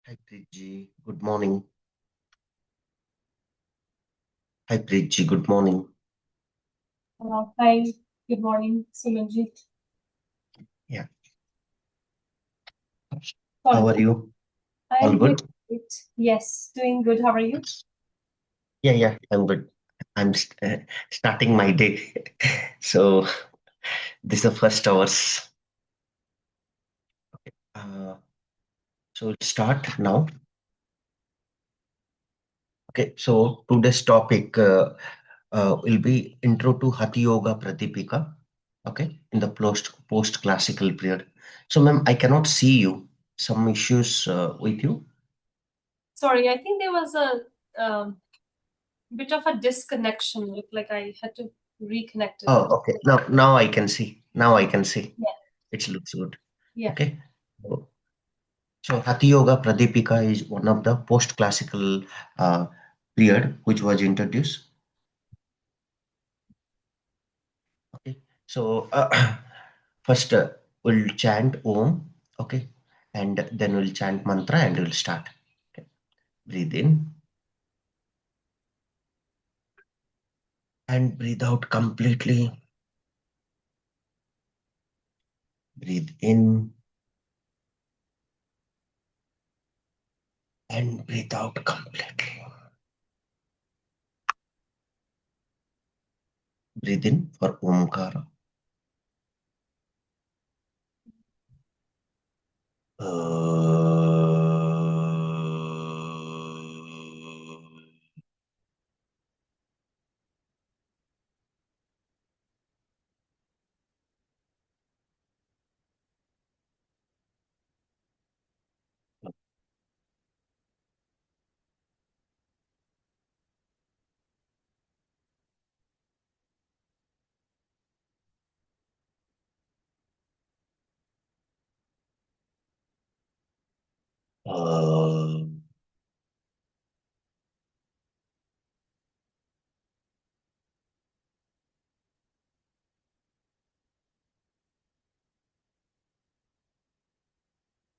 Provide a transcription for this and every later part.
Hi, Preetji. Good morning. Hi, Preetji. Good morning. Hi, good morning, Sumanjit. Yeah. Sorry, How are you? All I'm doing good? great. Yes, doing good. How are you? Yeah, I'm good. I'm starting my day. So this is the first hours. Uh, so we'll start now. Okay. So today's topic will be intro to Hatha Yoga Pradipika. Okay. In the post classical period. So, ma'am, I cannot see you. Some issues with you. Sorry, I think there was a bit of a disconnection. Looked like I had to reconnect a bit. Oh, okay. Now I can see. Now I can see. Yeah, It looks good. yeah. Okay. So, Hatha Yoga Pradipika is one of the post-classical uh, period which was introduced. Okay. So first we'll chant Om. Okay. And then we'll chant mantra and we'll start. Okay. Breathe in and breathe out completely. Breathe in and breathe out completely. Breathe in for Omkara.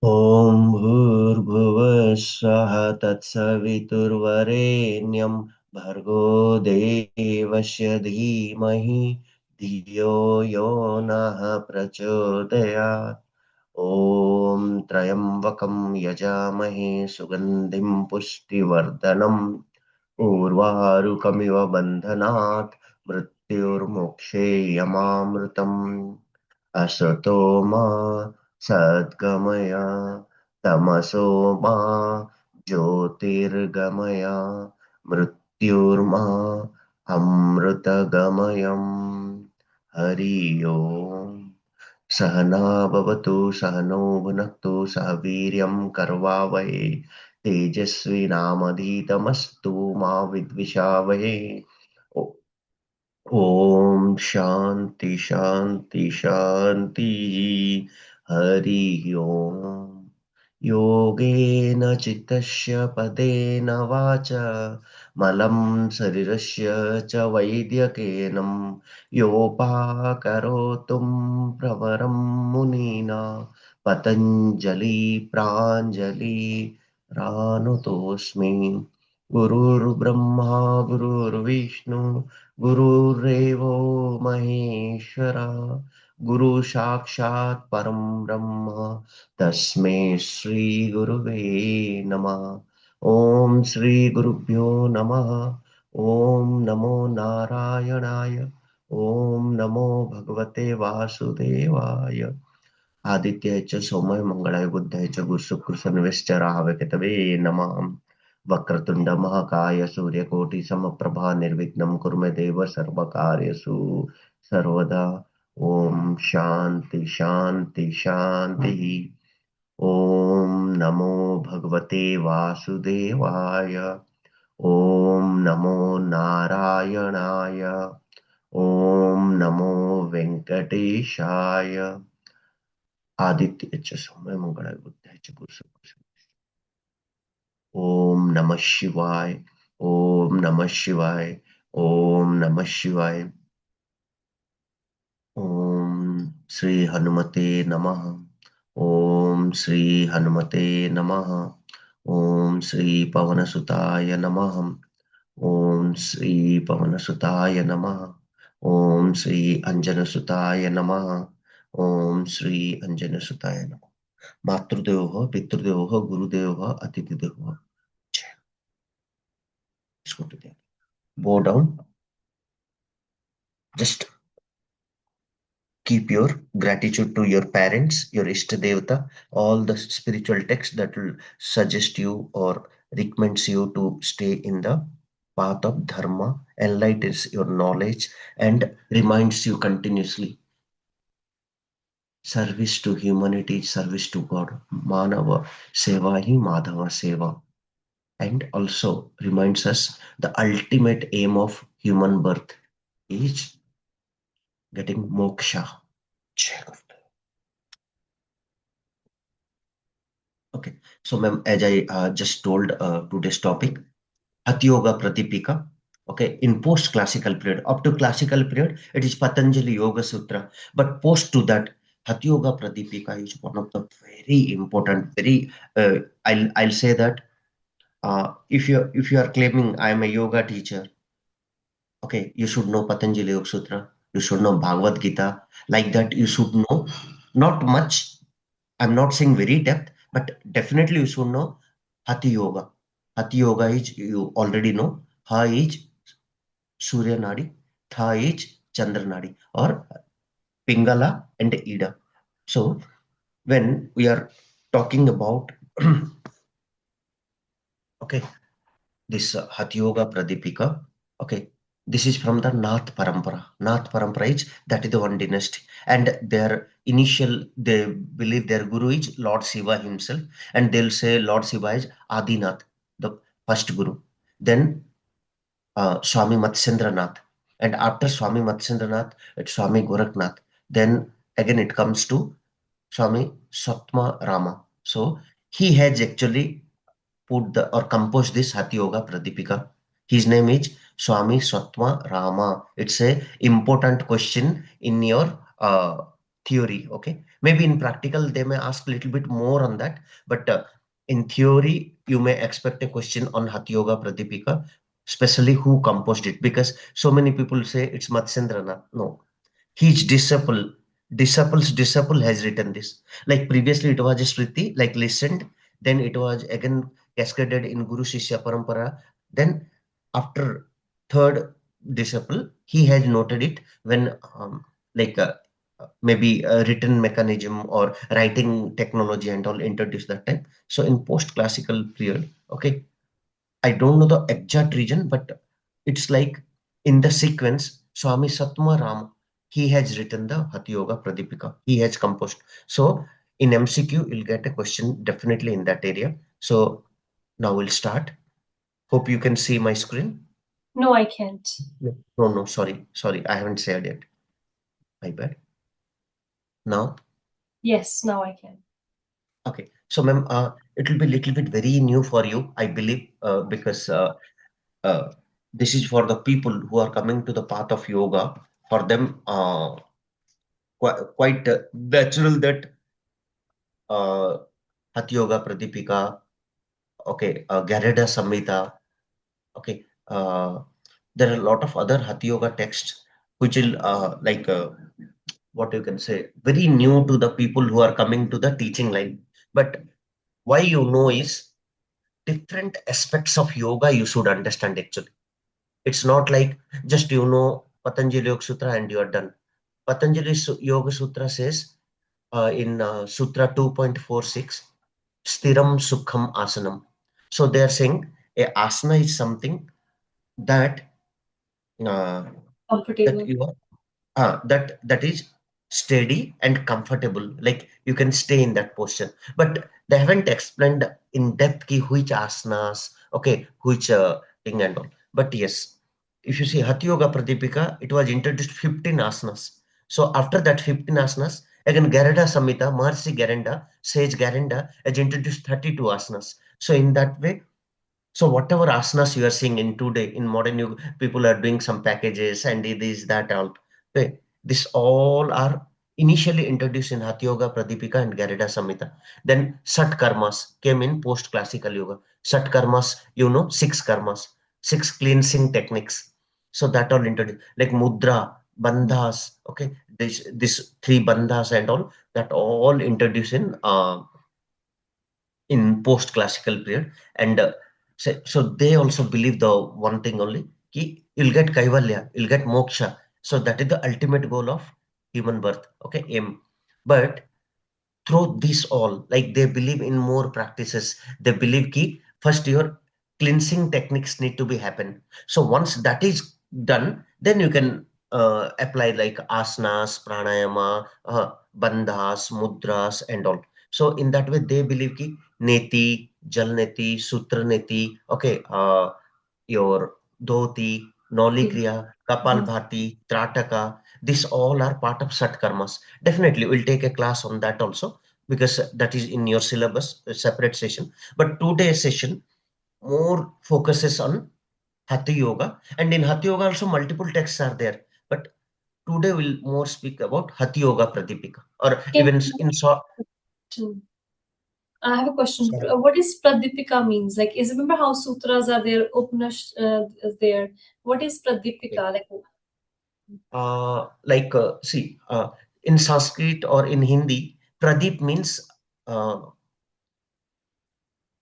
ॐ भूर्भुवः स्वः तत्सवितुर्वरेण्यं भर्गो देवस्य धीमहि धियो यो नः प्रचोदयात् ॐ त्र्यम्बकं यजामहे सुगन्धिं पुष्टिवर्धनम् उर्वारुकमिव बन्धनात् मृत्युर्मोक्षे यमामृतम् असतो मा सद्गमय तमसो मा ज्योतिर्गमय मृत्युर्मा अमृतगमयम् हरि ओम् सहना भवतु सहनो भुनक्तु सह वीर्यं करवावहै तेजस्विनामधीतमस्तु मा विद्विषावहै ओम शांति शांति शांति हरि ओम योगेन चित्तस्य पदेन वाचा मलं शरीरस्य च वैद्यकेनं योपाकरोतुं प्रवरं मुनिना पतञ्जलि प्राञ्जलि रानुतोऽस्मि गुरुर्ब्रह्मा गुरुर्विष्णु गुरुरेवो महेश्वरा गुरु साक्षात् परं ब्रह्म तस्मै श्री गुरुवे नमः ओम श्री गुरुभ्यो नमः ओम नमो नारायणाय ओम नमो भगवते वासुदेवाय आदित्याय च सोमाय मंगलाय बुद्धाय च गुरुशुक्रशनिश्च राहवे केतवे नमः वक्रतुंड महाकाय सूर्यकोटि समप्रभा निर्विघ्नं कुरु मे देव सर्वकार्येषु सर्वदा ओम शांति शांति शांति ओम नमो भगवते वासुदेवाय ओम नमो नारायणाय ओम नमो वेंकटेशाय आदित्य च सोमय मंगलाय बुद्धाय च गुरु ओम नमः शिवाय ओम नमः शिवाय ओम नमः शिवाय ओम श्री हनुमते नमः ओम श्री हनुमते नमः Om Sri Pavanasutaya Namaha. Om Sri Pavanasutaya Namaha. Om Sri Anjanasutaya Namaha. Om Sri Anjanasutaya Namaha. Matrudevoha, Pitrudevoha, Gurudevoha, Atithidevoha. Let's go to there. Bow down. Just keep your gratitude to your parents, your Ishtadevata, all the spiritual texts that will suggest you or recommends you to stay in the path of dharma, enlightens your knowledge, and reminds you continuously service to humanity, service to God. Manava seva hi Madhava seva. And also reminds us the ultimate aim of human birth is getting moksha. Okay, so ma'am, as I just told today's topic, Hatha Yoga Pradipika. Okay, in post-classical period, up to classical period, it is Patanjali Yoga Sutra. But post to that, Hatha Yoga Pradipika is one of the very important, very. I'll say that if you are claiming I am a yoga teacher, okay, you should know Patanjali Yoga Sutra. You should know Bhagavad Gita. Like that, you should know not much. I'm not saying very depth, but definitely you should know Hatha Yoga. Hatha Yoga is, you already know, Ha is Surya Nadi, Tha is Chandra Nadi, or Pingala and Ida. So when we are talking about okay, this Hatha Yoga Pradipika, okay, this is from the Nath Parampara. Nath Parampara is that is the one dynasty, and their initial they believe their guru is Lord Shiva himself, and they'll say Lord Shiva is Adinath, the first guru. Then Swami Matsyendranath, and after Swami Matsyendranath, it's Swami Gorakhnath. Then again it comes to Swami Svatmarama. So he has actually put the or composed this Hatha Yoga Pradipika. His name is Swami Svatmarama. It's a important question in your theory. Okay, maybe in practical they may ask a little bit more on that, but in theory you may expect a question on Hatha Yoga Pradipika, especially who composed it, because so many people say it's Matsyendranath. No, his disciple's disciple has written this. Like previously it was a Smriti, like listened, then it was again cascaded in Guru Shishya Parampara. Then after third disciple, he has noted it when like maybe a written mechanism or writing technology and all introduced that time. So in post-classical period, okay, I don't know the exact reason, but it's like in the sequence, Swami Satmarama, he has written the Hatha Yoga Pradipika. He has composed. So in MCQ, you'll get a question definitely in that area. So now we'll start. Hope you can see my screen. No, I can't. No, sorry, I haven't shared yet. My bad. Now, Yes, now I can. okay. So, ma'am, it will be little bit very new for you, I believe, because uh, this is for the people who are coming to the path of yoga. For them, quite natural that uh, Hatha Yoga Pradipika, okay, Garada Samhita, okay, there are a lot of other Hatha Yoga texts which will like what you can say very new to the people who are coming to the teaching line. But why you know is different aspects of yoga you should understand actually. It's not like just you know Patanjali Yoga Sutra and you are done. Patanjali Yoga Sutra says in Sutra 2.46, Stiram Sukham Asanam. So they are saying a asana is something that uh, that Comfortable. you are that is steady and comfortable, like you can stay in that posture, but they haven't explained in depth ki which asanas, okay, which thing and all. But yes, if you see Hatha Yoga Pradipika, it was introduced 15 asanas. So after that 15 asanas, again Garada Samhita, Maharishi Garanda, Sage Garanda has introduced 32 asanas. So in that way, so whatever asanas you are seeing in today in modern yoga, people are doing some packages and it is that all. Okay, this all are initially introduced in Hatha Yoga, Pradipika, and Garida Samhita. Then Shatkarmas came in post-classical yoga. Shatkarmas, six karmas, six cleansing techniques. So that all introduced, like Mudra, Bandhas, okay, this three bandhas and all, that all introduced in post-classical period. And so they also believe the one thing only, ki you'll get kaivalya, you'll get moksha. So that is the ultimate goal of human birth, okay, aim. But through this all, like they believe in more practices. They believe ki first your cleansing techniques need to be happen. So once that is done, then you can apply like asanas, pranayama, bandhas, mudras, and all. So in that way, they believe ki neti, jal neti, sutra neti, okay, your dhoti, Nolikriya, Kapalbhati, Trataka, these all are part of Satkarmas. Definitely, we'll take a class on that also because that is in your syllabus, a separate session. But today's session more focuses on Hatha Yoga, and in Hatha Yoga also multiple texts are there. But today we'll more speak about Hatha Yoga Pradipika, or Can even in short. I have a question. What is Pradipika means? Like, is remember how sutras are there, Upanishads is there. What is Pradipika? Like, See, in Sanskrit or in Hindi, Pradip means uh,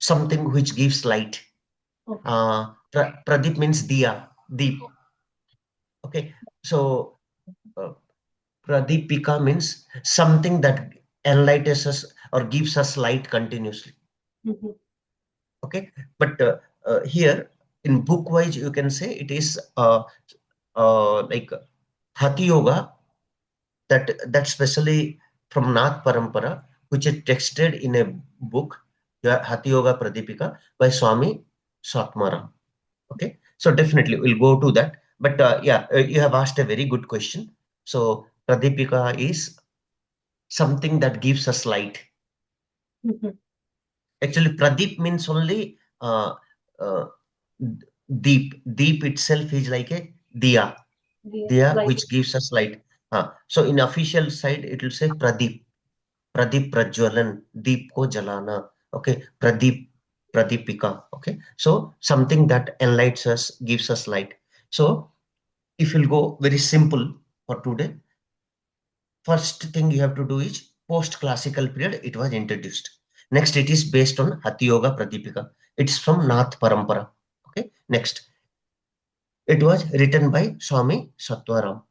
something which gives light. okay. Pradip means diya, deep. Okay, so uh, Pradipika means something that enlightens us or gives us light continuously. Mhm. Okay, but here in book wise, you can say it is like Hatha Yoga, that specially from Nath Parampara, which is texted in a book, Hatha Yoga Pradipika by Swami Svatmarama. Okay, so definitely we'll go to that. But yeah, you have asked a very good question. So Pradipika is something that gives us light. Mhm. Actually, Pradip means only uh, deep. Deep itself is like a diya, diya Like, which gives us light. So in official side, it will say Pradip. Pradip Prajwalan, Deep ko jalana. Okay, Pradip, Pradipika. Okay, so something that enlightens us, gives us light. So if you'll go very simple for today, first thing you have to do is post-classical period, it was introduced. Next, it is based on Hatha Yoga Pradipika. It's from Nath Parampara. Okay, next, it was written by Swami Svatmarama,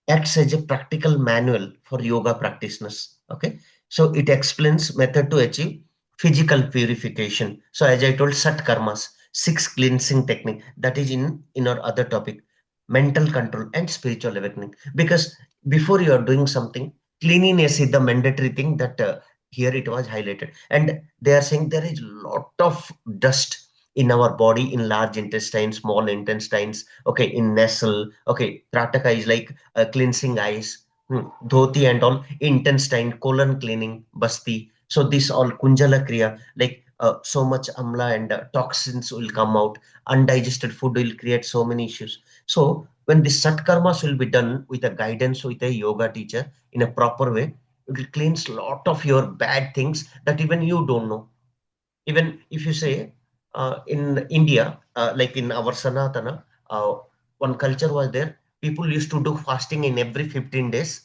acts as a practical manual for yoga practitioners. Okay, so it explains method to achieve physical purification. So as I told, Shatkarmas, six cleansing technique, that is in our other topic, mental control and spiritual awakening. Because before you are doing something, cleanliness is the mandatory thing that here it was highlighted, and they are saying there is lot of dust in our body, in large intestine, small intestines, okay, in nasal, okay, trataka is like cleansing eyes, dhoti and all, intestine, colon cleaning, basti. So this all kunjala kriya, like so much amla and toxins will come out. Undigested food will create so many issues. So when the satkarmas will be done with a guidance with a yoga teacher in a proper way, it will cleanse lot of your bad things that even you don't know. Even if you say in India, like in our Sanatana, one culture was there. People used to do fasting in every 15 days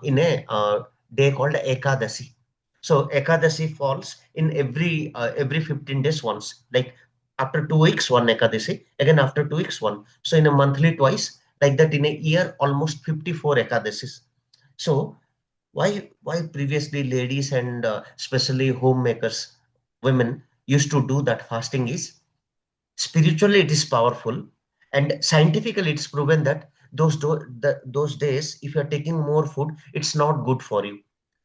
in a day called Ekadasi. So Ekadasi falls in every 15 days once. Like after 2 weeks, one Ekadasi. Again after 2 weeks, one. So in a monthly twice. Like that in a year, almost 54 Ekadasis. So why previously ladies and especially homemakers, women used to do that fasting is spiritually it is powerful, and scientifically it's proven that those days if you are taking more food, it's not good for you.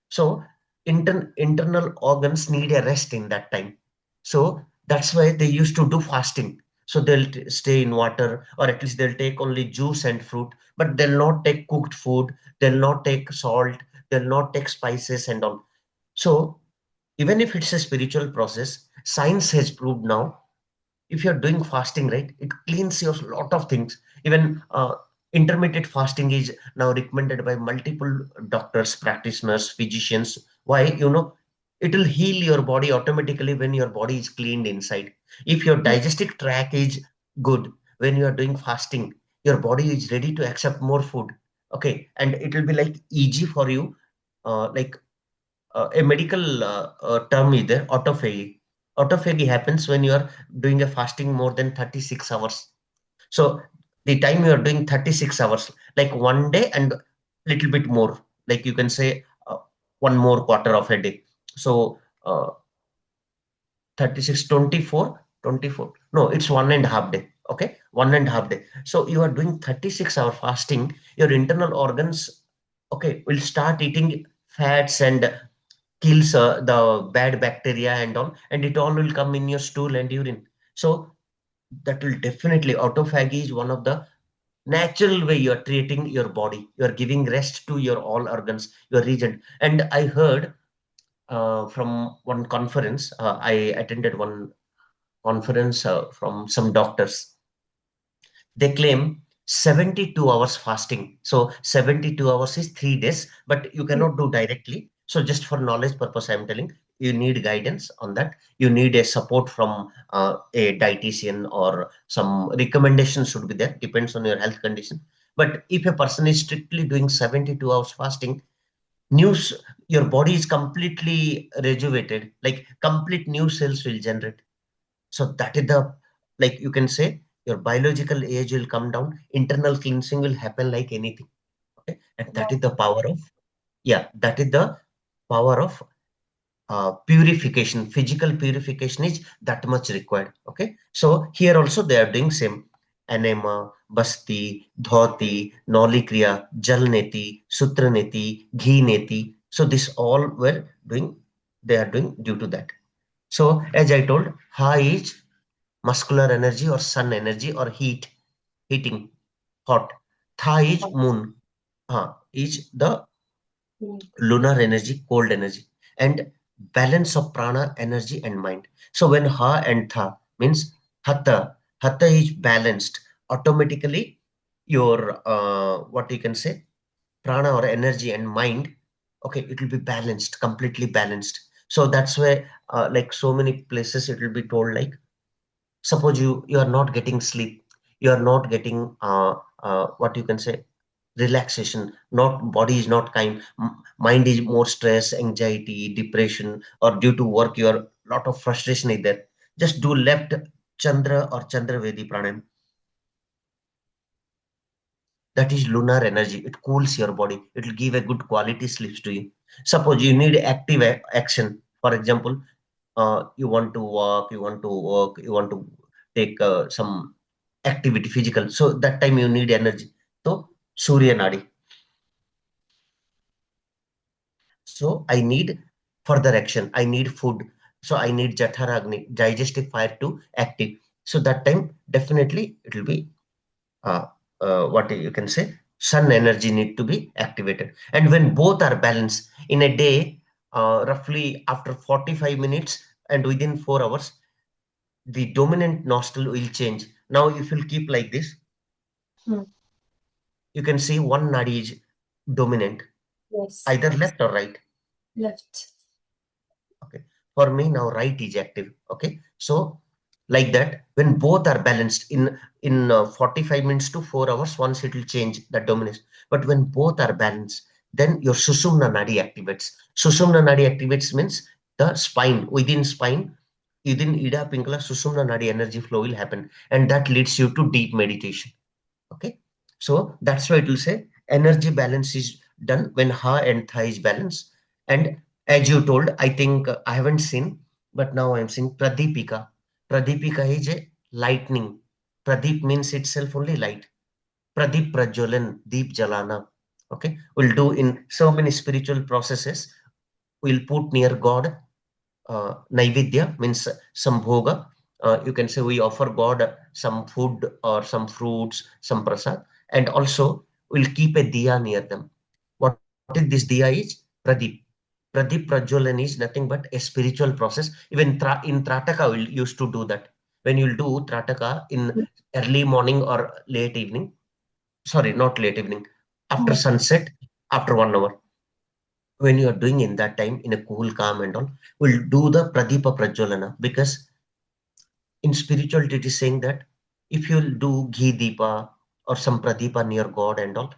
So internal organs need a rest in that time. So that's why they used to do fasting. So they'll stay in water, or at least they'll take only juice and fruit, but they'll not take cooked food, they'll not take salt, they'll not take spices and all. So even if it's a spiritual process, science has proved now, if you're doing fasting, right, it cleans your lot of things. Even Intermittent fasting is now recommended by multiple doctors, practitioners, physicians. Why? It will heal your body automatically when your body is cleaned inside. If your digestive tract is good, when you are doing fasting, your body is ready to accept more food. Okay, and it will be like easy for you. Like a medical term is there, autophagy. Autophagy happens when you are doing a fasting more than 36 hours. So the time you are doing 36 hours, like one day and little bit more, like you can say one more quarter of a day. So 36, 24, 24. No, it's 1.5 day. Okay, 1.5 day. So you are doing 36-hour fasting, your internal organs, okay, will start eating fats and kills the bad bacteria and all, and it all will come in your stool and urine. So that will definitely, autophagy is one of the natural way you are treating your body. You are giving rest to your all organs, your region. And I heard from one conference, I attended one conference from some doctors. They claim 72 hours fasting. So 72 hours is 3 days, but you cannot do directly. So just for knowledge purpose, I'm telling you need guidance on that. You need a support from a dietitian, or some recommendations should be there. Depends on your health condition. But if a person is strictly doing 72 hours fasting, news, your body is completely rejuvenated, like complete new cells will generate. So that is the, like you can say, your biological age will come down, internal cleansing will happen like anything. Okay, and that is the power of, yeah, that is the power of purification. Physical purification is that much required. Okay, so here also they are doing same. Enema, basti, dhoti, nolikriya, jalneti, sutraneti, ghineti. So this all were doing, they are doing due to that. So as I told, ha is muscular energy or sun energy or heat, heating, hot. Tha is moon. Ha is the lunar energy, cold energy, and balance of prana, energy, and mind. So when ha and tha means hatha, hatha is balanced. Automatically, your what you can say, prana or energy and mind, okay, it will be balanced, completely balanced. So that's why, like so many places, it will be told like, suppose you are not getting sleep, you are not getting what you can say, relaxation, not body is not kind, mind is more stress, anxiety, depression, or due to work your lot of frustration is there, just do left chandra or chandra vedi pranayam. That is lunar energy, it cools your body, it will give a good quality sleeps to you. Suppose you need active action, for example, you want to walk, you want to work, you want to take some activity physical, so that time you need energy. So surya nadi, so I need further action, I need food, so I need jatharagni, digestive fire to active. So that time definitely it will be uh, what you can say, sun energy need to be activated. And when both are balanced in a day, roughly after 45 minutes and within 4 hours, the dominant nostril will change. Now, if you keep like this, Hmm. you can see one nadi is dominant, Yes. either left or right. Left. Okay. For me now, right is active. Okay. So like that, when both are balanced in 45 minutes to 4 hours, once it will change that dominance. But when both are balanced, then your Sushumna nadi activates. Sushumna nadi activates means the spine, within Ida Pingala, Sushumna nadi energy flow will happen, and that leads you to deep meditation. Okay, so that's why it will say energy balance is done when ha and tha is balanced. And as you told, I think I haven't seen, but now I'm seeing Pradipika. Pradipika is a lightning. Pradip means itself only light. Pradip Prajolan, Deep Jalana. Okay, we'll do in so many spiritual processes. We'll put near God. Naivedya means some bhoga. You can say we offer God some food or some fruits, some prasad, and also we'll keep a diya near them. What is this diya is? Pradip. Pradip Prajwalan is nothing but a spiritual process. Even in Trataka, we'll used to do that. When you'll do Trataka in early morning or late evening, sorry, not late evening, after sunset, after 1 hour. When you are doing in that time in a cool, calm and all, we'll do the Pradipa Prajwalana, because in spirituality it is saying that if you'll do ghee deepa or some Pradipa near God and all,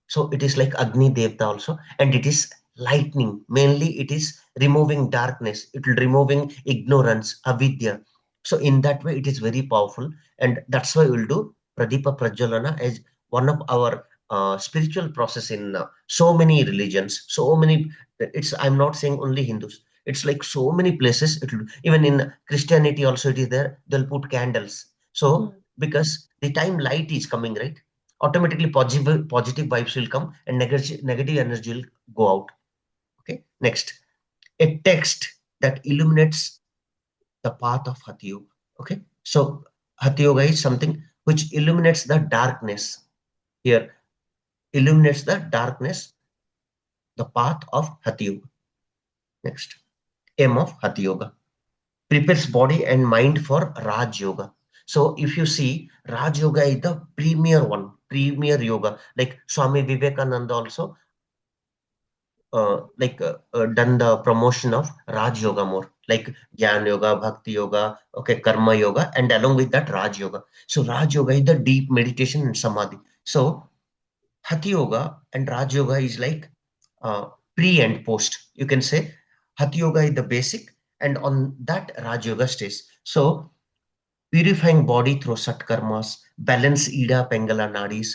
so it is like Agni Devta also, and it is lightning. Mainly, it is removing darkness. It will removing ignorance, avidya. So in that way, it is very powerful, and that's why we'll do Pradipa Prajwalana as one of our spiritual process in so many religions. So many. It's I'm not saying only Hindus. It's like so many places. It will, even in Christianity also it is there. They'll put candles. So because the time light is coming, right? Automatically positive vibes will come and negative energy will go out. Okay, next, a text that illuminates the path of Hatha Yoga. Okay, so Hatha Yoga is something which illuminates the darkness. Here, illuminates the darkness, the path of Hatha Yoga. Next, aim of Hatha Yoga: prepares body and mind for Raj Yoga. So if you see, Raj Yoga is the premier one, premier yoga. Like Swami Vivekananda also done the promotion of Raj Yoga more, like Jnana Yoga, Bhakti Yoga, okay, Karma Yoga, and along with that Raj Yoga. So Raj Yoga is the deep meditation and Samadhi. So Hatha Yoga and Raj Yoga is like pre and post. You can say Hatha Yoga is the basic, and on that Raj Yoga stays. So purifying body through Shatkarmas, balance Ida Pingala Nadis,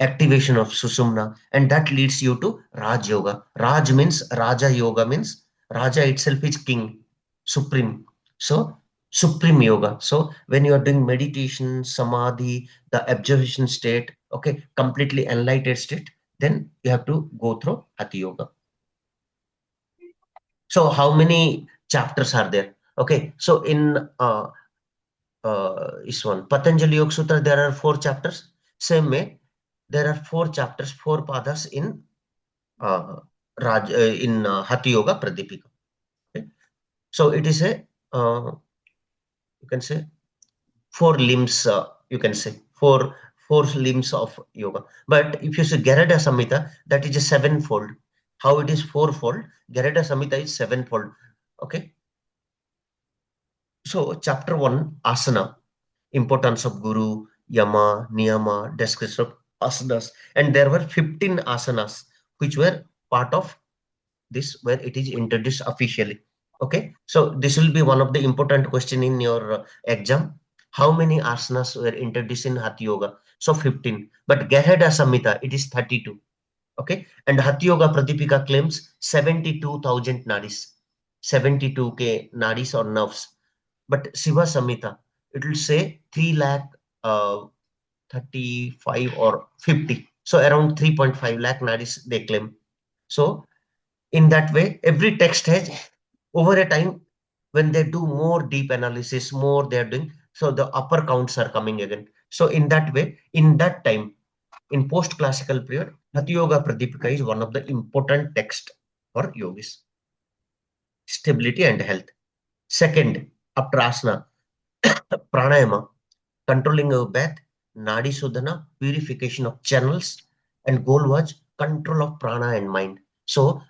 activation of Sushumna, and that leads you to Raj Yoga. Raj means Raja Yoga means Raja itself is king, supreme. So supreme yoga. So when you are doing meditation, samadhi, the observation state, okay, completely enlightened state, then you have to go through Hatha Yoga. So how many chapters are there? Okay, so in is one. Patanjali Yoga Sutra, there are 4 chapters. Same way, there are 4 chapters, 4 padas in uh, Hatha Yoga Pradipika. Okay? So it is a you can say 4 limbs. You can say four limbs of yoga. But if you say Garada Samhita, that is a sevenfold. How it is fourfold? Garada Samhita is sevenfold. Okay. So chapter 1, Asana, importance of Guru, Yama, Niyama, description of asanas, and there were 15 asanas which were part of this where it is introduced officially. Okay, so this will be one of the important question in your exam. How many asanas were introduced in Hatha Yoga? So 15, but Gahada Samhita it is 32. Okay, and Hatha Yoga Pradipika claims 72,000 nadis, 72K nadis or nerves. But Shiva Samhita, it will say 3 lakh 35 or 50. So around 3.5 lakh nadis they claim. So in that way, every text has over a time when they do more deep analysis, more they are doing. So the upper counts are coming again. So in that way, in that time, in post-classical period, Hatha Yoga Pradipika is one of the important text for yogis. Stability and health. Second, after asana, pranayama, controlling your breath, nadi sudhana, purification of channels, and goal was control of prana and mind. So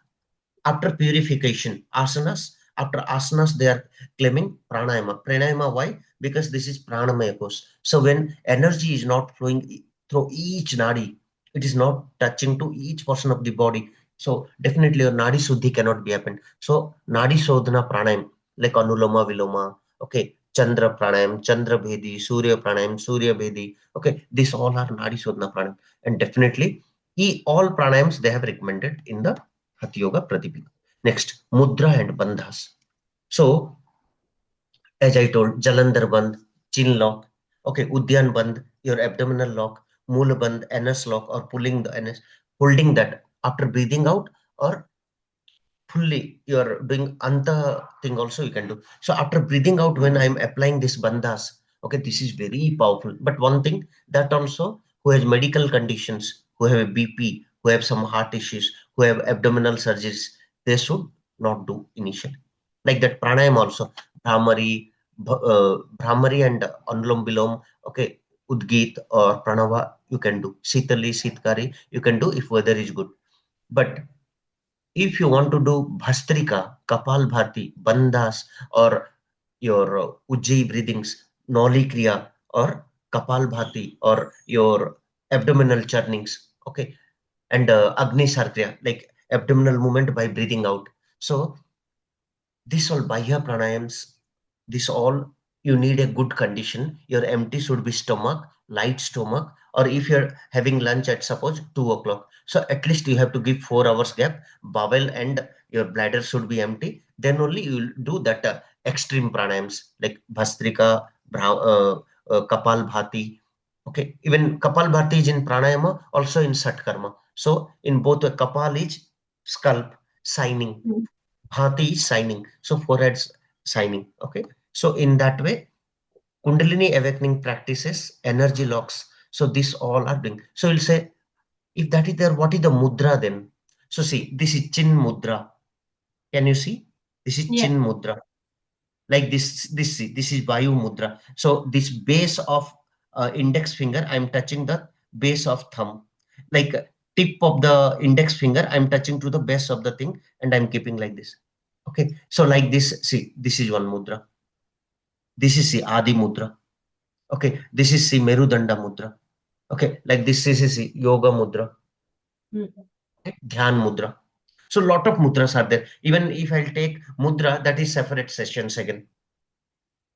after purification, asanas, after asanas, they are claiming pranayama. Pranayama, why? Because this is pranamaya course. So when energy is not flowing through each nadi, it is not touching to each portion of the body. So definitely your nadi suddhi cannot be happened. So nadi sodhana pranayam, like anuloma viloma, okay, chandra pranayam, chandra bhedi, surya pranayam, surya bhedi, okay, these all are nadi sodhana pranayam. And definitely, all pranayams they have recommended in the Hatha Yoga Pradipika. Next, Mudra and Bandhas. So, as I told, Jalandhar Bandh, chin lock, okay, Udyan Bandh, your abdominal lock, Mula Bandh, anus lock, or pulling the anus, holding that after breathing out, or fully you're doing anta thing also you can do. So after breathing out, when I'm applying this bandhas, okay, this is very powerful. But one thing, that also who has medical conditions, who have a bp, who have some heart issues, who have abdominal surgeries, they should not do initially. Like that pranayam also, bhramari, bhramari and anulom bilom, okay, Udgit or Pranava, you can do. Sitali, Sitkari, you can do if weather is good. But if you want to do Bhastrika, Kapalbhati, Bandhas, or your Ujjayi breathings, Noli Kriya, or Kapalbhati, or your abdominal churnings, okay, and Agni Sarkriya, like abdominal movement by breathing out. So this all Bahya pranayams, this all you need a good condition. Your empty should be stomach, light stomach, or if you're having lunch at suppose 2 o'clock. So at least you have to give 4 hours gap. Bowel and your bladder should be empty. Then only you will do that extreme pranayams like Bhastrika, Kapal Bhati. Okay, even Kapal Bhati is in pranayama, also in Shatkarma. So in both Kapal is scalp signing, Bhati is signing. So forehead's signing. Okay. So in that way, Kundalini awakening practices, energy locks. So this all are doing. So you'll say, if that is there, what is the mudra then? So see, this is chin mudra. Can you see? This is Yeah. chin mudra. Like this is Vayu mudra. So this base of index finger, I'm touching the base of thumb. Like tip of the index finger, I'm touching to the base of the thing and I'm keeping like this. Okay. So like this, see, this is one mudra. This is the Adi mudra. Okay. This is the Merudanda mudra. Okay. Like this is the Yoga mudra. Mhm. Okay. Dhyan mudra. So lot of mudras are there. Even if I'll take mudra, that is separate sessions again.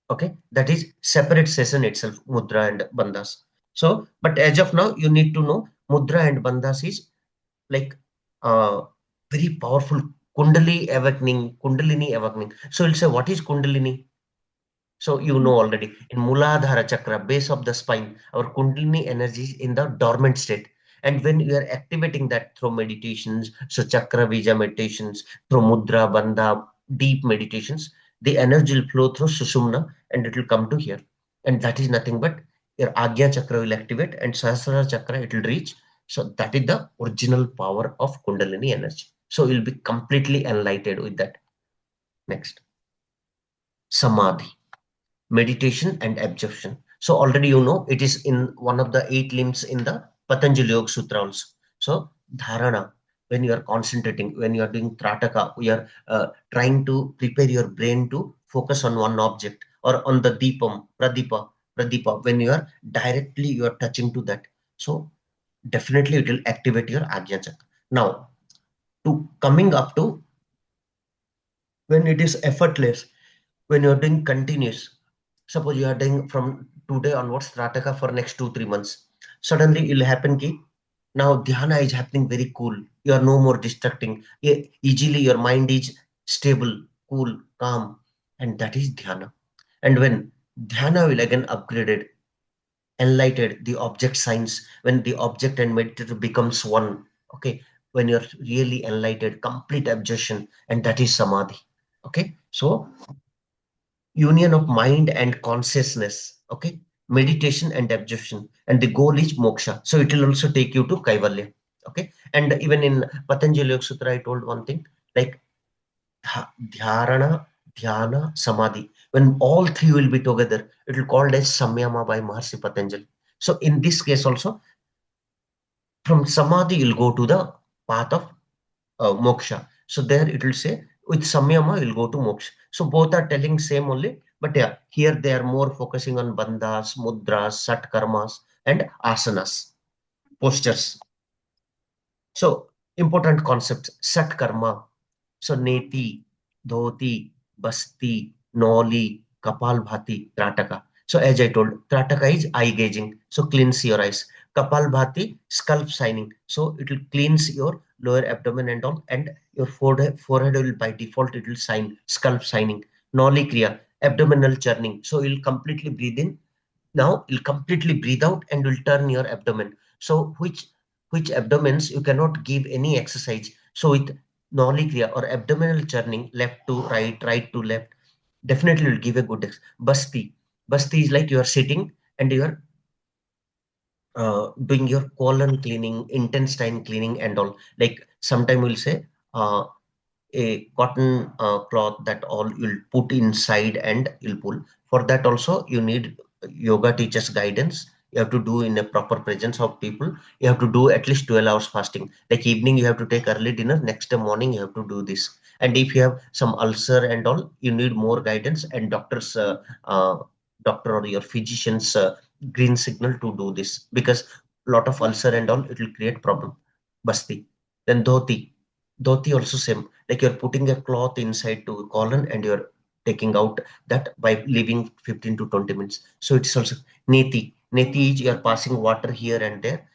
Okay, that is separate session itself, mudra and bandhas. So, but as of now, you need to know mudra and bandhas is like uh, very powerful kundalini awakening. So you'll say, what is kundalini? So you know already in Muladhara chakra, base of the spine, our Kundalini energy is in the dormant state. And when you are activating that through meditations, so chakra vija meditations, through mudra, bandha, deep meditations, the energy will flow through Sushumna and it will come to here. And that is nothing but your Agya chakra will activate and Sahasrara chakra it will reach. So that is the original power of Kundalini energy. So you'll be completely enlightened with that. Next, Samadhi, meditation and absorption. So already you know it is in one of the 8 limbs in the Patanjali Yoga Sutra also. So dharana, when you are concentrating, when you are doing trataka, we are trying to prepare your brain to focus on one object or on the deepam, pradipa, when you are directly you are touching to that. So definitely it will activate your Ajna chakra. Now to coming up to when it is effortless, when you're doing continuous, suppose you are doing from today onwards Strataka for next 2 3 months. Suddenly it'll happen ki now dhyana is happening very cool. You are no more distracting. Easily your mind is stable, cool, calm, and that is dhyana. And when dhyana will again upgraded, enlightened, the object science, when the object and meditator becomes one. Okay, when you're really enlightened, complete absorption, and that is samadhi. Okay, so union of mind and consciousness, okay, meditation and absorption, and the goal is moksha. So it will also take you to kaivalya, okay. And even in Patanjali Yoga Sutra, I told one thing like dhyarana, dhyana, samadhi. When all three will be together, it will called as samyama by Maharshi Patanjali. So in this case also, from samadhi, you'll go to the path of moksha. So there it will say with samyama you'll go to moksha. So both are telling same only, but yeah, here they are more focusing on bandhas, mudras, satkarmas, and asanas, postures. So important concepts, satkarma. So neti, dhoti, basti, noli, kapalbhati, trataka. So as I told, trataka is eye gazing. So cleanse your eyes. Kapalbhati, scalp signing. So it will cleanse your lower abdomen and all, and your forehead will by default it will sign scalp signing. Noli kriya, abdominal churning. So you'll completely breathe in. Now you'll completely breathe out and will turn your abdomen. So which abdomens you cannot give any exercise. So with Noli Kriya or abdominal churning, left to right, right to left, definitely will give a good Basti. Basti is like you are sitting and you are doing your colon cleaning, intestine cleaning and all. Like sometime we'll say a cotton cloth that all you'll put inside and you'll pull. For that also you need yoga teacher's guidance. You have to do in a proper presence of people. You have to do at least 12 hours fasting. Like evening, you have to take early dinner. Next day morning, you have to do this. And if you have some ulcer and all, you need more guidance and doctor or your physician's green signal to do this, because lot of ulcer and all, it will create problem. Basti. Then dhoti. Dhoti also same. Like you're putting a cloth inside to colon and you're taking out that by leaving 15 to 20 minutes. So it's also neti. Neti is you're passing water here and there.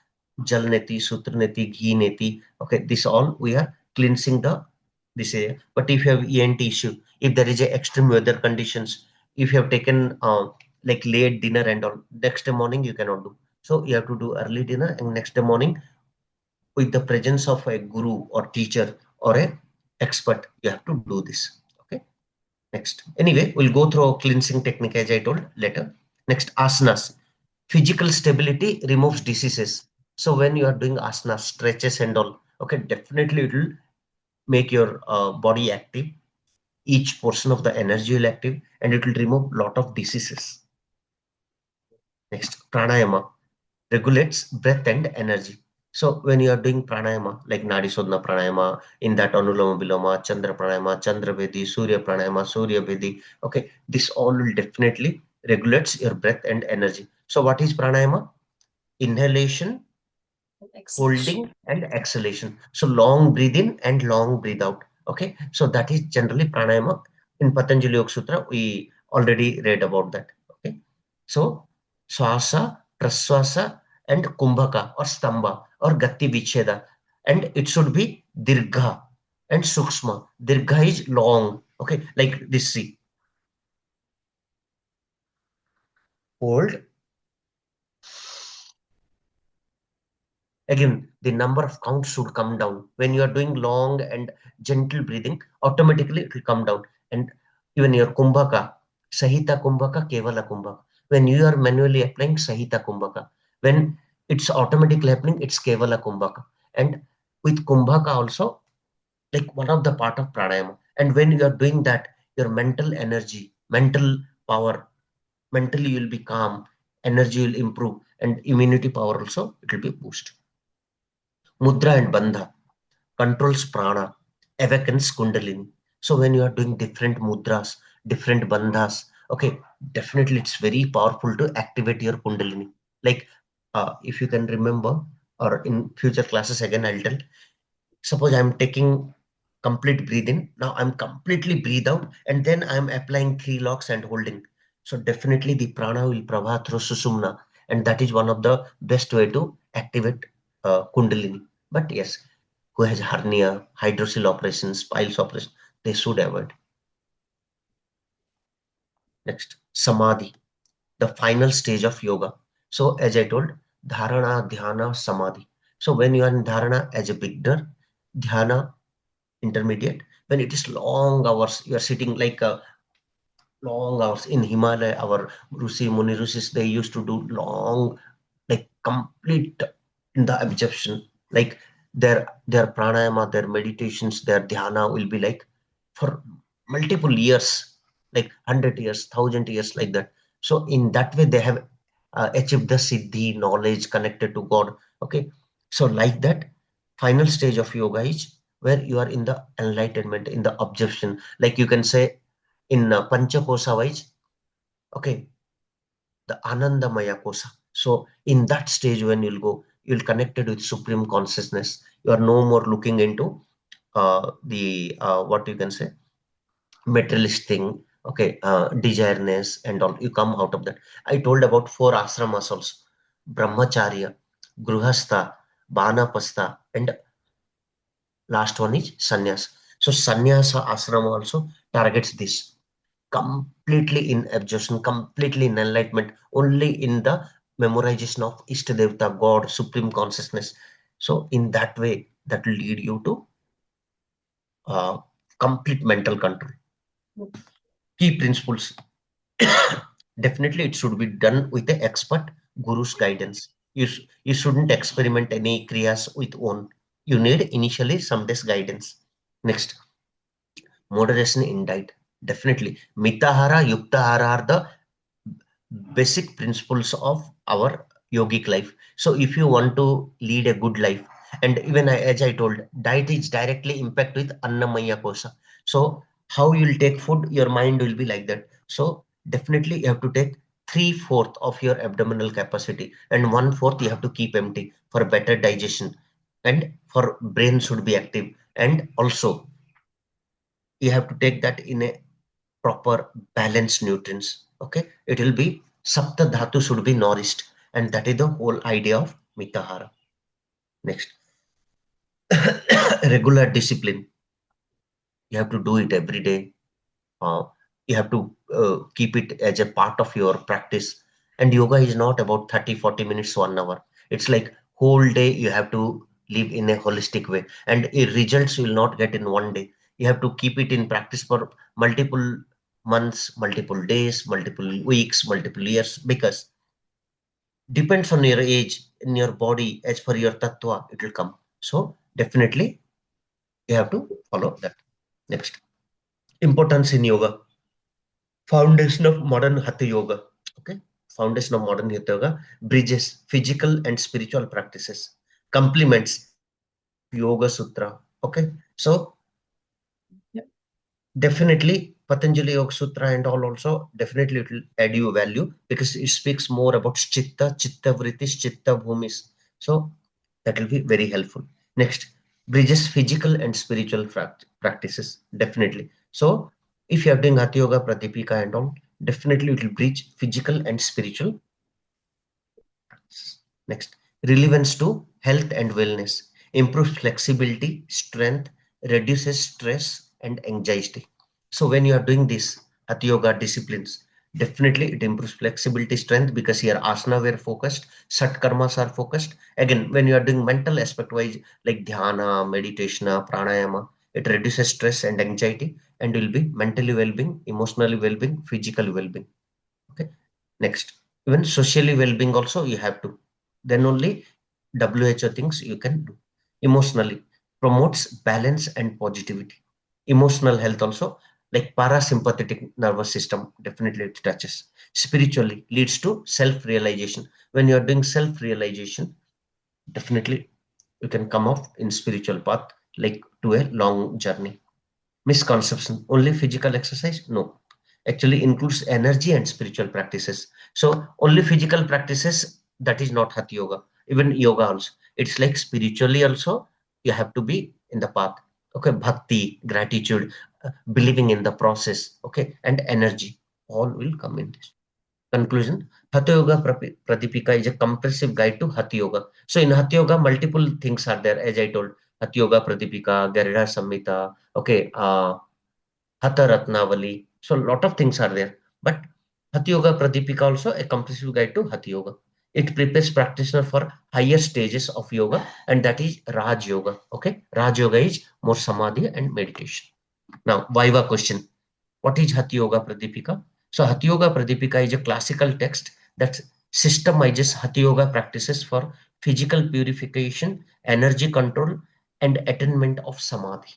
Jal neti, sutra neti, ghee neti. Okay, this all we are cleansing the this area. But if you have ENT issue, if there is a extreme weather conditions, if you have taken like late dinner and all, next day morning you cannot do. So you have to do early dinner and next day morning with the presence of a guru or teacher or a expert, you have to do this. Okay. Next. Anyway, we'll go through a cleansing technique as I told later. Next, asanas. Physical stability removes diseases. So when you are doing asanas, stretches and all, okay, definitely it will make your body active. Each portion of the energy will active and it will remove lot of diseases. Next, pranayama regulates breath and energy. So when you are doing pranayama, like Nadisodhana pranayama, in that Anuloma Viloma, Chandra pranayama, Chandra Vedi, Surya pranayama, Surya Vedi, okay, this all will definitely regulates your breath and energy. So what is pranayama? Inhalation, holding and exhalation. So long breathe in and long breathe out. Okay, so that is generally pranayama. In Patanjali Yoga Sutra, we already read about that. Okay, so swasa, praswasa, and kumbhaka or stamba or gati vicheda, and it should be dirgha and sukshma. Dirgha is long. Okay, like this. See, hold. Again, the number of counts should come down. When you are doing long and gentle breathing, automatically it will come down. And even your kumbhaka, sahita kumbhaka, kevala kumbhaka. When you are manually applying sahita kumbhaka, when it's automatically happening, it's kevala kumbhaka. And with kumbhaka also, like one of the part of pranayama. And when you are doing that, your mental energy, mental power, mentally you will be calm, energy will improve, and immunity power also it will be boosted. Mudra and Bandha controls prana, awakens Kundalini. So when you are doing different mudras, different bandhas, okay, definitely it's very powerful to activate your Kundalini. Like if you can remember, or in future classes again, I'll tell. Suppose I'm taking complete breathe in. Now I'm completely breathe out, and then I'm applying three locks and holding. So definitely the prana will pravaha through Sushumna, and that is one of the best way to activate Kundalini. But yes, who has hernia, hydrocele operations, piles operation, they should avoid. Next, Samadhi, the final stage of yoga. So as I told, Dharana, Dhyana, Samadhi. So when you are in Dharana as a beginner, Dhyana intermediate, when it is long hours, you are sitting like long hours in Himalaya. Our Muni Rishis, they used to do long, like complete in the absorption, like their pranayama, their meditations, their dhyana will be like for multiple years, like 100 years, 1,000 years, like that. So in that way, they have achieved the siddhi, knowledge connected to God. Okay, so like that, final stage of yoga is where you are in the enlightenment, in the absorption, like you can say in Panchakosa wise, okay, the Anandamaya Kosa. So in that stage, when you'll go, you'll connected with supreme consciousness. You are no more looking into the what you can say materialist thing, okay, desireness and all. You come out of that. I told about four ashramas also: Brahmacharya, Gruhastha, Banapasta, and last one is sannyas. So sannyasa ashram also targets this completely in absorption, completely in enlightenment, only in the memorization of Ishtadevta, God, Supreme Consciousness. So in that way, that will lead you to uh, complete mental control. Key principles. Definitely, it should be done with the expert guru's guidance. You shouldn't experiment any kriyas with own. You need initially some days guidance. Next, moderation in diet. Definitely, mitahara, yuktahara are the basic principles of our yogic life. So if you want to lead a good life, and even as I told, diet is directly impact with annamaya kosha. So how you'll take food, your mind will be like that. So definitely you have to take 3/4 of your abdominal capacity, and 1/4 you have to keep empty for better digestion, and for brain should be active. And also you have to take that in a proper balanced nutrients. Okay, it will be sapta dhatu should be nourished, and that is the whole idea of mitahara. Next, regular discipline. You have to do it every day. uh, you have to keep it as a part of your practice. And yoga is not about 30-40 minutes, 1 hour. It's like whole day you have to live in a holistic way, and results you will not get in one day. You have to keep it in practice for multiple months, multiple days, multiple weeks, multiple years, because depends on your age, in your body, as per your tattva it will come. So definitely you have to follow that. Next, importance in yoga. Foundation of modern Hatha Yoga. Okay. Foundation of modern Hatha Yoga bridges physical and spiritual practices, complements teachings of Yoga Sutra. Okay. So definitely Patanjali Yoga Sutra and all also definitely it will add you value, because it speaks more about Chitta Vritis, Chitta Bhumis. So that will be very helpful. Next, bridges physical and spiritual practices, definitely. So if you are doing Hatha Yoga, Pradipika and all, definitely it will bridge physical and spiritual practices. Next, relevance to health and wellness, improves flexibility, strength, reduces stress and anxiety. So when you are doing this Hatha Yoga disciplines, definitely it improves flexibility, strength, because here asana were focused, Shatkarmas are focused. Again, when you are doing mental aspect wise, like dhyana, meditation, pranayama, it reduces stress and anxiety, and will be mentally well-being, emotionally well-being, physically well-being. Okay. Next, even socially well-being also you have to. Then only WHO things you can do. Emotionally promotes balance and positivity. Emotional health also, like parasympathetic nervous system, definitely it touches. Spiritually leads to self-realization. When you are doing self-realization, definitely you can come off in spiritual path, like to a long journey. Misconception, only physical exercise? No, actually includes energy and spiritual practices. So only physical practices, that is not Hatha Yoga. Even yoga also, it's like spiritually also you have to be in the path. Okay, bhakti, gratitude, believing in the process, okay, and energy, all will come in this. Conclusion, Hatha Yoga Pradipika is a comprehensive guide to Hatha Yoga. So in Hatha Yoga, multiple things are there, as I told. Hatha Yoga Pradipika, Garida Samhita, okay, Hatha Ratnavali. So a lot of things are there. But Hatha Yoga Pradipika also a comprehensive guide to Hatha Yoga. It prepares practitioner for higher stages of yoga, and that is Raj Yoga. Okay, Raj Yoga is more samadhi and meditation. Now, Viva question. What is Hatha Yoga Pradipika? So Hatha Yoga Pradipika is a classical text that systemizes Hatha Yoga practices for physical purification, energy control, and attainment of samadhi.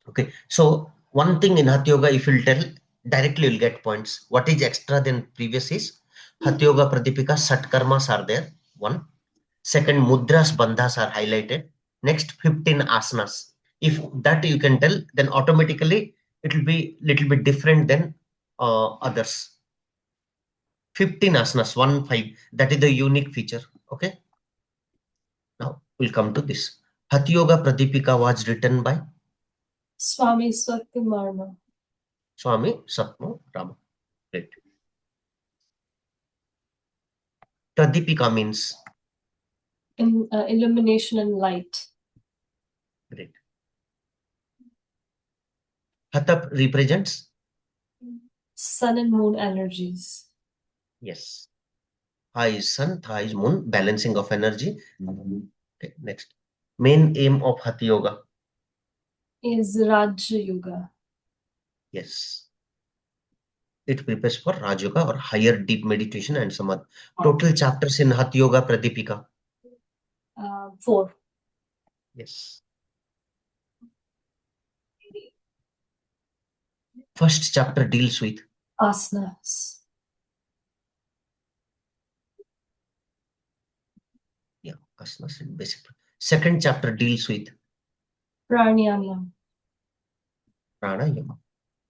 Okay, so one thing in Hatha Yoga, if you'll tell directly, you'll get points. What is extra than previous is Hatha Yoga Pradipika, Shatkarmas are there. One. Second, Mudras, Bandhas are highlighted. Next, 15 asanas. If that you can tell, then automatically it will be little bit different than others. 15 asanas, 1 5. That is the unique feature. Okay. Now we'll come to this. Hatha Yoga Pradipika was written by Swami Svatmarama. Swami Svatmarama. Great. Pradipika means In illumination and light. great. Hatha represents Sun and moon energies. yes. Ha is sun, Tha is moon, balancing of energy. Okay, next. Main aim of Hatha Yoga. Is Raj Yoga. Yes. It prepares for Raj Yoga or higher deep meditation and samadhi. Total chapters in Hatha Yoga Pradipika. 4. Yes. First chapter deals with Asanas. Asanas and basic. Second chapter deals with Pranayama. pranayama,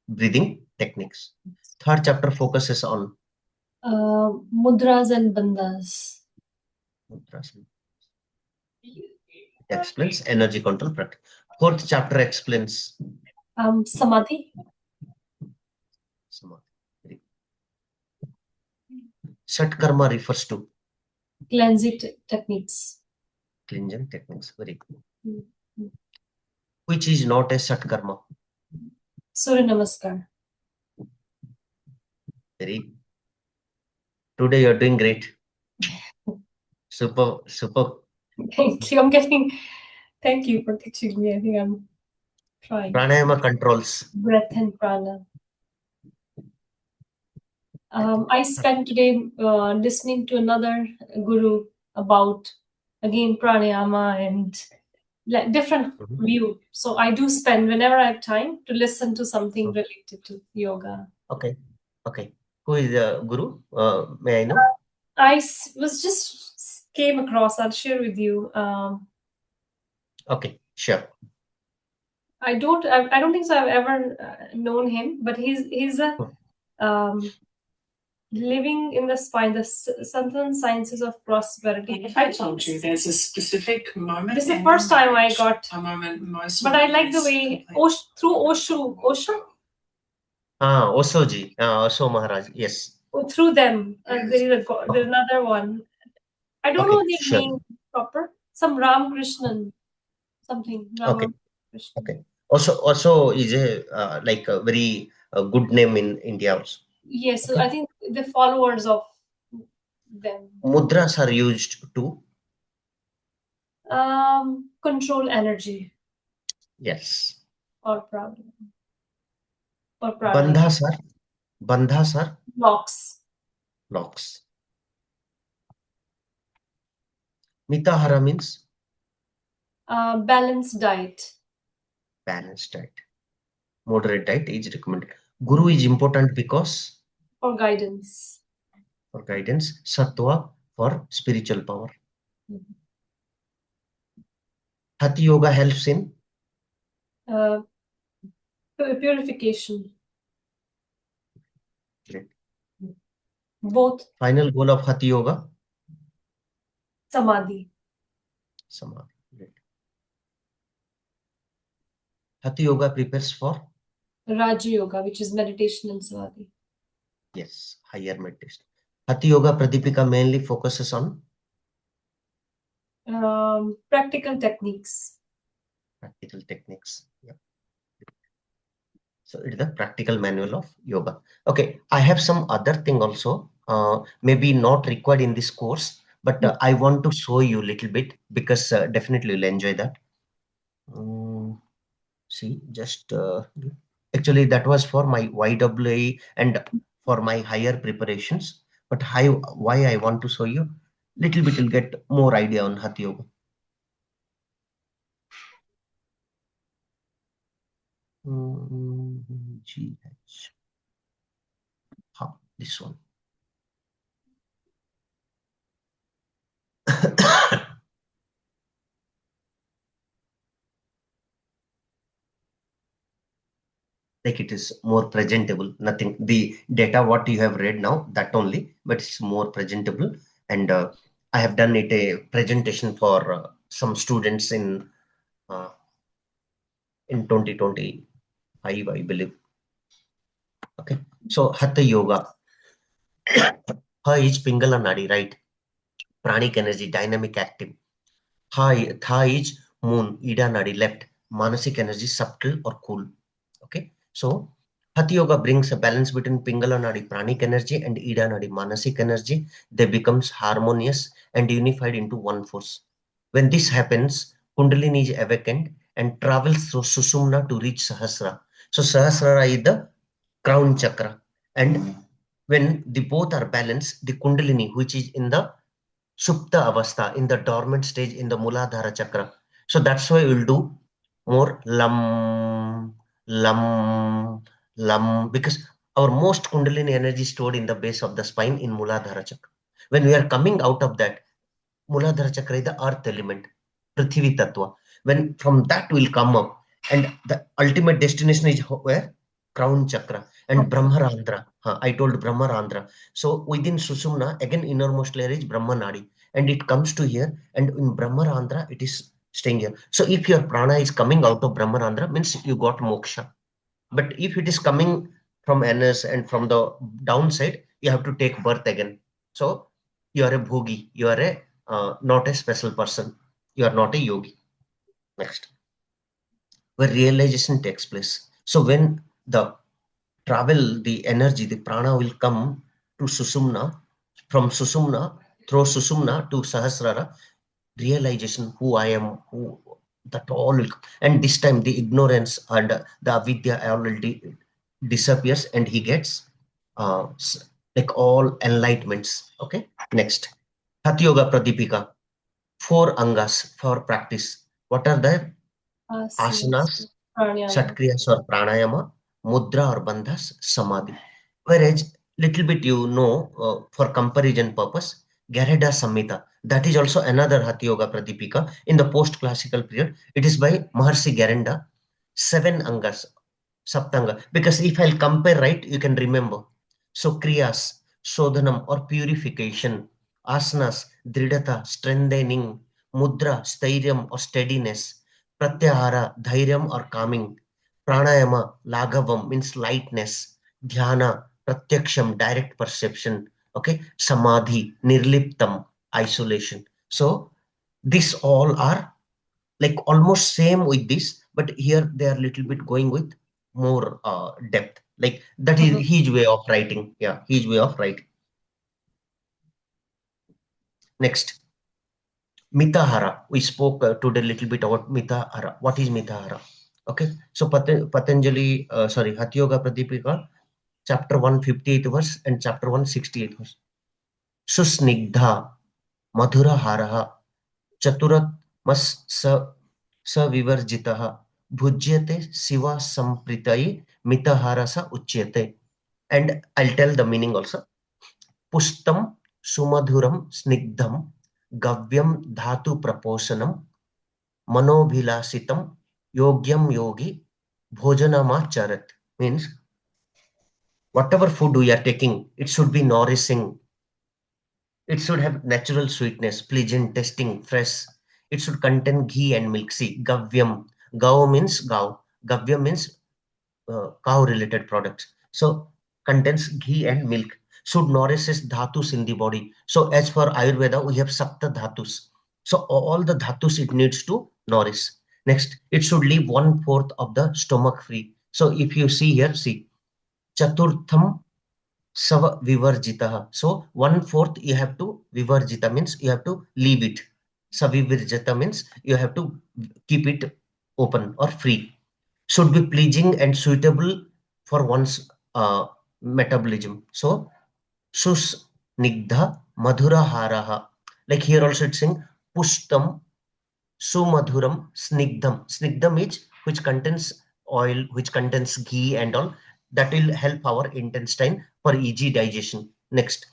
breathing techniques. Third chapter focuses on Mudras and bandhas. mudras. It explains energy control practice. Fourth chapter explains Samadhi. Samadhi. Shatkarma refers to Cleansing techniques. cleansing techniques. Very good. Mm. Which is not a Shatkarma. Surya Namaskar. Very. Today you're doing great. Super, super. Thank you. Thank you for teaching me. I think I'm trying. Pranayama controls Breath and prana. I spent today listening to another guru about, again, pranayama and different view. So I do spend, whenever I have time, to listen to something related to yoga. Okay. Okay. Who is the guru? May I know? I was just came across. I'll share with you. Okay, sure. I don't think so I've ever known him, but he's a living in the spine, the Southern Sciences of Prosperity. I told you there's a specific moment. This is the first time I got a moment most. But I like the way through Osho. Osoji, Osho Maharaj, yes. Through them, there's another one. I don't know their sure. name proper. Some Ramakrishnan, something. Ramakrishnan. Okay. Also is a like a very good name in India also. Yes, so I think the followers of them. Mudras are used to control energy. Yes. Or problem. Or Bandhas are locks. Mitahara means balanced diet. Balanced diet. Moderate diet is recommended. Guru is important because for guidance. Sattva for spiritual power. Hatha Yoga helps in purification. Great. Both. Final goal of Hatha Yoga? Samadhi. Great. Hatha Yoga prepares for Raja Yoga, which is meditation and Samadhi. Yes, higher meditation. Hatha Yoga Pradipika mainly focuses on practical techniques. Yeah. So it is the practical manual of yoga. Okay, I have some other thing also, maybe not required in this course, but I want to show you a little bit because definitely you'll enjoy that. See, just actually that was for my YWA and for my higher preparations. But why I want to show you little bit, you'll get more idea on Hatha Yoga. GH. This one. Like it is more presentable, nothing, the data what you have read now, that only, but it's more presentable. And I have done it a presentation for some students in 2025, I believe. Okay, so Hatha Yoga. Ha is Pingala Nadi, right? Pranic energy, dynamic, active. Tha is moon, Ida Nadi, left. Manasic energy, subtle or cool. Okay, so Hatha Yoga brings a balance between Pingala Nadi, pranic energy, and Ida Nadi, manasic energy. They becomes harmonious and unified into one force. When this happens, Kundalini is awakened and travels through Sushumna to reach Sahasrara. So Sahasrara is the crown chakra, and when the both are balanced, the Kundalini, which is in the Supta Avastha, in the dormant stage in the Muladhara chakra. So that's why we'll do more lam, because our most Kundalini energy is stored in the base of the spine in Muladhara chakra. When we are coming out of that, Muladhara Chakra is the earth element, Prithvi Tattva. When from that will come up, and the ultimate destination is where? Crown Chakra and Okay. Brahmarandra. I told Brahmarandra. So within Sushumna, again innermost layer is Brahmanadi, and it comes to here, and in Brahmarandra it is staying here. So if your prana is coming out of Brahmarandra, means you got moksha. But if it is coming from anus and from the downside, you have to take birth again. So you are a bhogi. You are a not a special person. You are not a yogi. Next, where realization takes place. So when the travel, the energy, the prana will come to Susumna, from Susumna, through Susumna to Sahasrara, realization who I am, who that all will, and this time the ignorance and the avidya already disappears and he gets like all enlightenments. Okay, next. Hatha Yoga Pradipika, four angas for practice. What are the Asanas, asanas? pranayama. Shatkriyas or pranayama, mudra or bandhas, samadhi. Whereas little bit for comparison purpose, Garida Samhita, that is also another Hatha Yoga Pradipika in the post-classical period. It is by Maharshi Garenda, 7 angas, Saptanga. Because if I'll compare right, you can remember. So Kriyas, Sodhanam or purification, Asanas, Dridata, strengthening, Mudra, Stairyam or steadiness, Pratyahara, Dhairyam or calming, Pranayama, Laghavam means lightness, Dhyana, Pratyaksham, direct perception, okay, Samadhi, Nirliptam, isolation. So these all are like almost same with this, but here they are little bit going with more depth. Like that is Mhm. his way of writing. Yeah, his way of writing. Next, Mitahara. We spoke today a little bit about Mitahara. What is Mitahara? Okay, so Patanjali, Hatha Yoga Pradipika, chapter 158 verse and chapter 168 verse. Susnigdha Madhura Haraha Chaturat Mas Savivarjitaha Bhujyate Siva Sampritai Mitaharasa Uchyate. And I'll tell the meaning also. Pushtam Sumadhuram Snigdham Gavyam Dhatu Praposanam Manobhilasitam Yogyam Yogi Bhojanama Charat. Means whatever food we are taking, it should be nourishing. It should have natural sweetness, pleasant tasting, fresh. It should contain ghee and milk. See, gavyam. Gav means gav. Gavyam means cow-related products. So contains ghee and milk. Should nourishes dhatus in the body. So as for Ayurveda, we have sapta dhatus. So all the dhatus it needs to nourish. Next, it should leave 1/4 of the stomach free. So if you see here, see, chaturtham Sava Vivarjita. So 1/4 you have to Vivarjita means you have to leave it. Savivirjita means you have to keep it open or free. Should be pleasing and suitable for one's metabolism. So Sus Nigdha Madhura Haraha. Like here also it's saying Pushtam Sumadhuram Snigdham. Snigdham is which contains oil, which contains ghee and all. That will help our intestine for easy digestion. Next,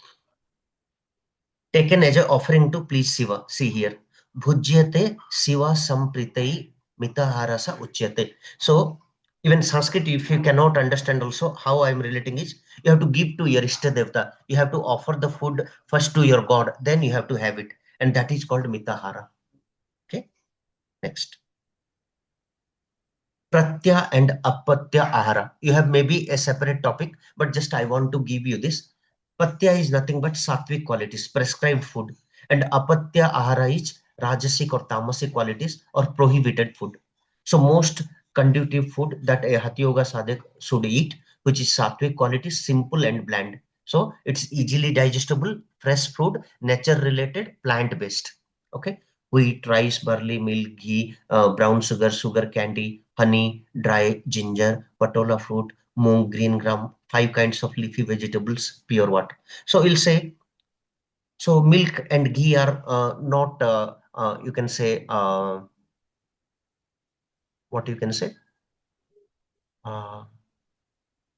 taken as an offering to please Shiva. See here. Bhujyate Shiva Sampritai Mitaharasa Uchyate. So, even Sanskrit, if you cannot understand also how I am relating is, you have to give to your Ishtadevta. You have to offer the food first to your God, then you have to have it. And that is called Mitahara. Okay, next. Pratya and Apatya Ahara. You have maybe a separate topic, but just I want to give you this. Patya is nothing but sattvic qualities, prescribed food, and Apatya Ahara is rajasic or tamasic qualities or prohibited food. So most conducive food that a Hatha Yoga sadhak should eat, which is sattvic qualities, simple and bland. So it's easily digestible, fresh food, nature related, plant based. Okay, wheat, rice, barley, milk, ghee, brown sugar, sugar candy, honey, dry ginger, patola fruit, moong, green gram, 5 kinds of leafy vegetables, pure water. So we'll say, so milk and ghee are not, you can say, what you can say, uh,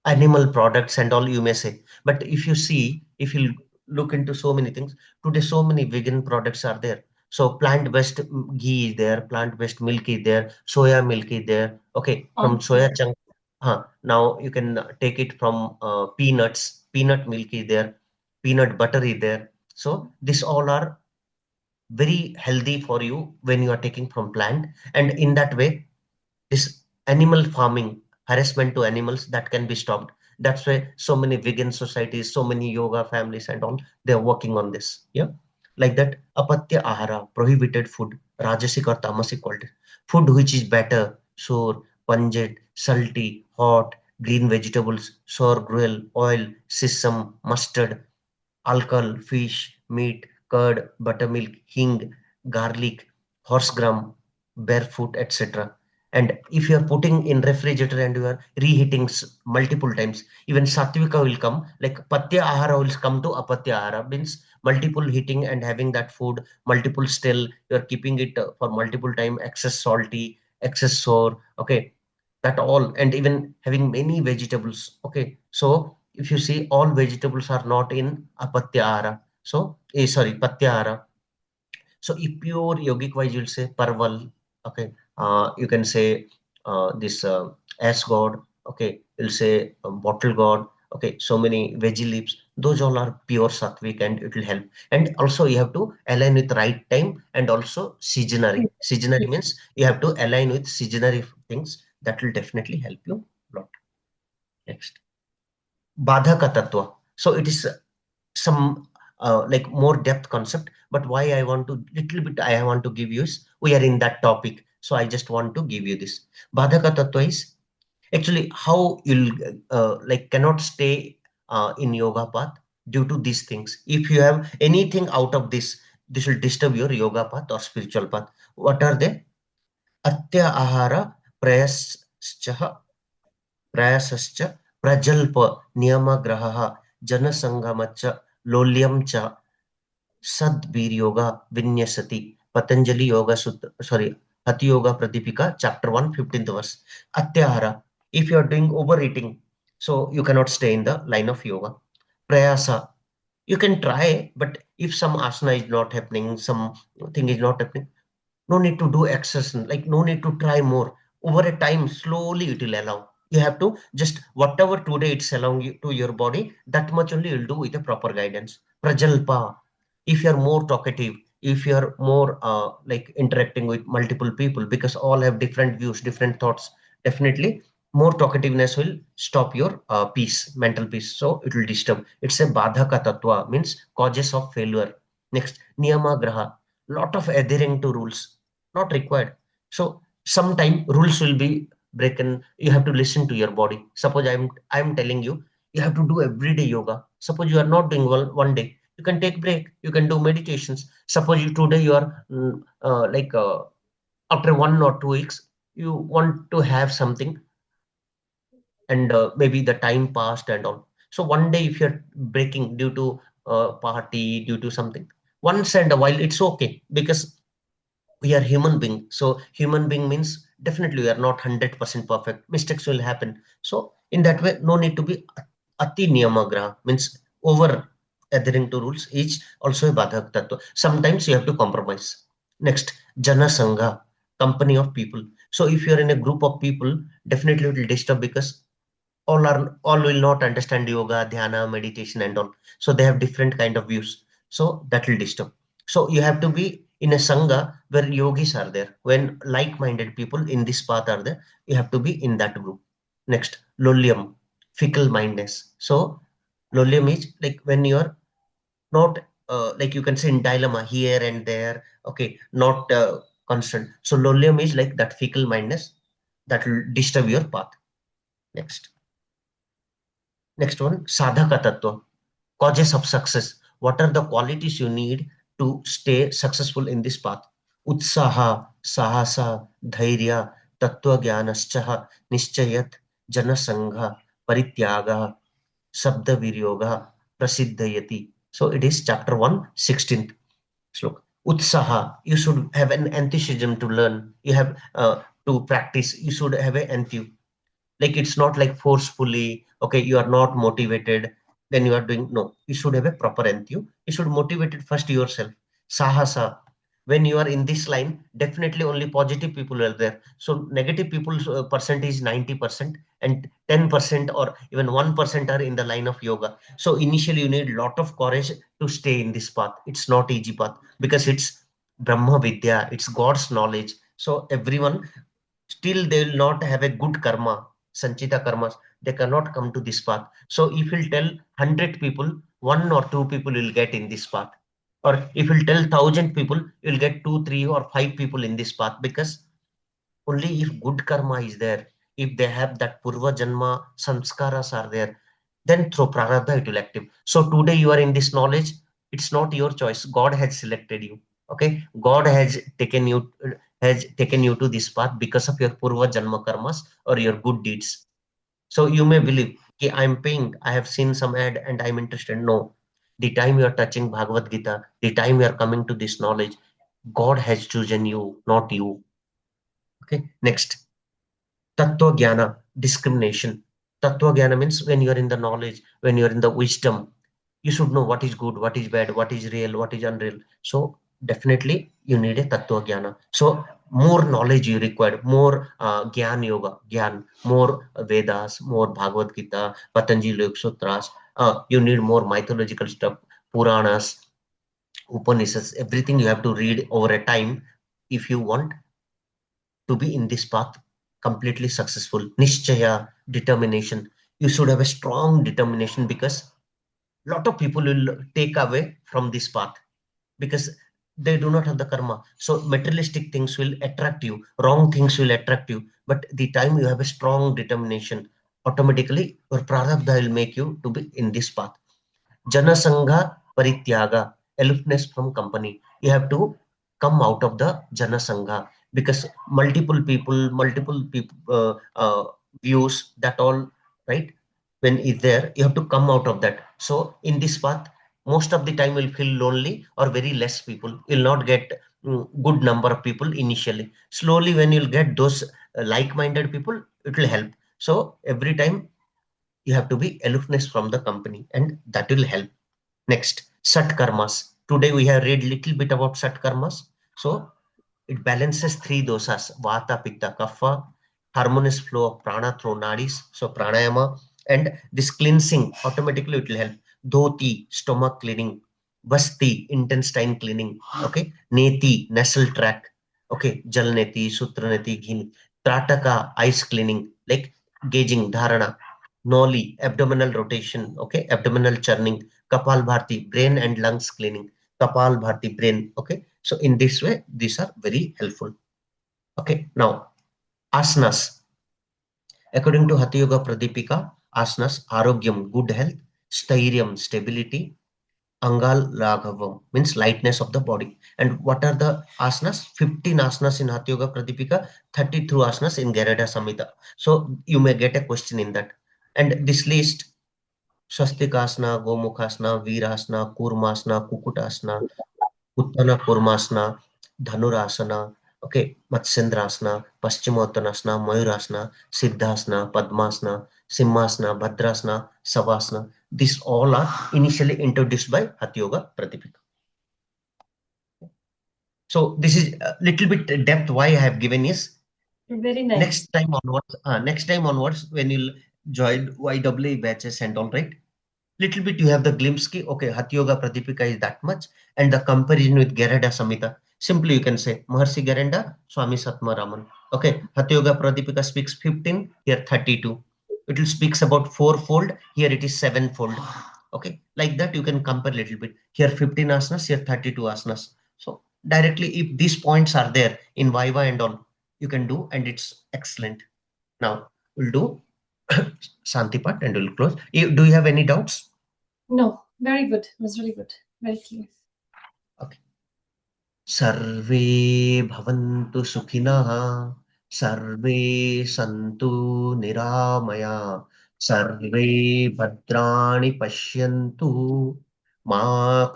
animal products and all you may say. But if you see, if you look into so many things. Today, so many vegan products are there. So plant-based ghee is there, plant-based milk is there, soya milk is there. Okay, from soya chunk. Now you can take it from peanuts. Peanut milk is there, peanut butter is there. So this all are very healthy for you when you are taking from plant, and in that way this animal farming, harassment to animals, that can be stopped. That's why so many vegan societies, so many yoga families and all, they're working on this. Yeah, like that. Apatya ahara, prohibited food, rajasic or tamasic quality. Food which is better, sour, pungent, salty, hot, green vegetables, sour gruel, oil, sesame, mustard, alcohol, fish, meat, curd, buttermilk, hing, garlic, horse gram, barefoot, etc. And if you are putting in refrigerator and you are reheating multiple times, even sattvika will come. Like patya ahara will come to apatya ahara, means multiple heating and having that food, multiple still. You are keeping it for multiple time, excess salty, excess sour. Okay, that all, and even having many vegetables. Okay, so if you see, all vegetables are not in apatyahara. So, sorry, patyahara. So if pure yogic wise, you'll say parval. Okay, you can say this ash god. Okay, you'll say bottle god. Okay, so many veggie leaves. Those all are pure sattvic, and it will help. And also you have to align with right time, and also seasonary. Seasonary means you have to align with seasonary things. That will definitely help you a lot. Next. Badhaka Tattva. So it is some like more depth concept, but why I want to little bit I want to give you is we are in that topic. So I just want to give you this. Badhaka Tattva is actually how you'll like cannot stay in yoga path due to these things. If you have anything out of this, this will disturb your yoga path or spiritual path. What are they? Atya ahara prayascha प्रयासश्च प्रजल्प नियमग्रहः जनसंगमच्च लोल्यं च सद्वीर्योगा विन्यसति Patanjali Yoga Sutra, sorry, Hatha Yoga Pradipika, chapter 1, 15th verse. Atyahara, if you are doing overeating, so you cannot stay in the line of yoga. Prayasa, you can try, but if some asana is not happening, something is not happening, no need to do exercise, like no need to try more. Over a time, slowly it will allow. You have to just whatever today it's allowing you to your body, that much only you'll do with a proper guidance. Prajalpa, if you're more talkative, if you're more like interacting with multiple people, because all have different views, different thoughts, definitely more talkativeness will stop your peace, mental peace, so it will disturb. It's a badhaka tattva, means causes of failure. Next, niyama graha, lot of adhering to rules, not required. So sometime rules will be broken. You have to listen to your body. Suppose I'm telling you, you have to do everyday yoga. Suppose you are not doing well one day, you can take break, you can do meditations. Suppose you today you are like after 1 or 2 weeks you want to have something, and maybe the time passed and all. So one day if you're breaking due to party, due to something, once and a while it's okay, because we are human being. So human being means definitely we are not 100% perfect, mistakes will happen. So in that way, no need to be ati niyamagraha, means over adhering to rules, each also a badhak tattva. Sometimes you have to compromise. Next, jana sangha, company of people. So if you are in a group of people, definitely it will disturb, because all will not understand yoga, dhyana, meditation and all. So they have different kind of views, so that will disturb. So you have to be in a sangha where yogis are there, when like-minded people in this path are there, you have to be in that group. Next, lolyam, fickle mindedness. So lolyam is like when you are not like you can say in dilemma here and there. Okay, not constant. So lolyam is like that fickle mindedness that will disturb your path. Next. Next one, Sadhaka Tattva, causes of success. What are the qualities you need to stay successful in this path? Utsaha, Sahasa, Dhairya, Tattva Jnanascha, Nischayat, Janasangha, Parityaga, Sabda Viryoga, Prasiddhayati. So it is chapter 1, 16th slok. Utsaha, you should have an enthusiasm to learn. You have to practice. You should have an enthusiasm, like it's not like forcefully. Okay, you are not motivated, Then you are doing, no, you should have a proper enthuse. You should motivate it first yourself. Sahasa. When you are in this line, definitely only positive people are there. So negative people's percentage is 90% and 10% or even 1% are in the line of yoga. So initially you need lot of courage to stay in this path. It's not easy path because it's Brahma Vidya, it's God's knowledge. So everyone still they will not have a good karma, Sanchita karmas. They cannot come to this path. So if you'll tell 100 people, one or two people will get in this path. Or if you'll tell 1,000 people, you'll get two, three, or five people in this path because only if good karma is there, if they have that purva janma samskaras are there, then through prarabdha it will active. So today you are in this knowledge, it's not your choice. God has selected you. Okay, God has taken you to this path because of your purva janma karmas or your good deeds. So you may believe, okay, I'm paying, I have seen some ad and I'm interested. No, the time you are touching Bhagavad Gita, the time you are coming to this knowledge, God has chosen you, not you. Okay, next. Tattva Jnana, discrimination. Tattva Jnana means when you are in the knowledge, when you are in the wisdom, you should know what is good, what is bad, what is real, what is unreal. So definitely you need a Tattva Jnana. So more knowledge you require, more Gyan Yoga, Gyan, more Vedas, more Bhagavad Gita, Patanjali Yoga Sutras. You need more mythological stuff, Puranas, Upanishads, everything you have to read over a time if you want to be in this path completely successful. Nishchaya, determination. You should have a strong determination because lot of people will take away from this path because they do not have the karma. So materialistic things will attract you, wrong things will attract you, but the time you have a strong determination, automatically your prarabdha will make you to be in this path. Janasangha parityaga, aloofness from company. You have to come out of the Janasangha because multiple people, views, that all, right? When is there, you have to come out of that. So in this path, most of the time you'll feel lonely or very less people. You'll not get good number of people initially. Slowly, when you'll get those like-minded people, it will help. So every time you have to be aloofness from the company, and that will help. Next, Shatkarmas. Today we have read little bit about Shatkarmas. So it balances three dosas, Vata, Pitta, Kapha, harmonious flow of prana through Nadis, so Pranayama, and this cleansing automatically it will help. Dhoti, stomach cleaning. Vasti, intestine cleaning. Okay. Neti, nasal tract. Okay. Jalneti, Sutraneti, Ghini. Trataka, eyes cleaning, like gauging, Dharana. Noli, abdominal rotation. Okay. Abdominal churning. Kapal Bharti, brain and lungs cleaning. Kapal Bharti, brain. Okay. So in this way, these are very helpful. Okay. Now, asanas. According to Hatha Yoga Pradipika, asanas, arogyam, good health, stairyam, stability, angal raghavam, means lightness of the body. And what are the asanas? 15 asanas in Hatha Yoga Pradipika, 32 asanas in Garuda Samhita. So you may get a question in that. And this list, Swastikasana, Gomukhasana, Virasana, Kurmasana, Kukutasana, Uttana Kurmasana, Dhanurasana, okay, Matsyendrasana, Paschimottanasana, Mayurasana, Siddhasana, Padmasana, Simhasana, Bhadrasana, Savasana. These all are initially introduced by Hatha Yoga Pradipika. So this is a little bit depth why I have given is Very nice. next time onwards when you join YWA batches and all, right, little bit you have the glimpse ki, okay, Hatha Yoga Pradipika is that much, and the comparison with Garuda Samhita. Simply you can say Maharshi Garuda, Swami Svatmarama. Okay, Hatha Yoga Pradipika speaks 15, here 32. It will speaks about fourfold, here it is sevenfold. Okay, like that you can compare a little bit. Here 15 asanas, here 32 asanas. So directly, if these points are there in Viva and all, you can do, and it's excellent. Now we'll do Shanti part and we'll close. Do you have any doubts? No, very good. It was really good. Very clear. Okay. सर्वे भवन्तु सुखिनः, सर्वे सन्तु निरामया, सर्वे भद्राणि पश्यन्तु, मा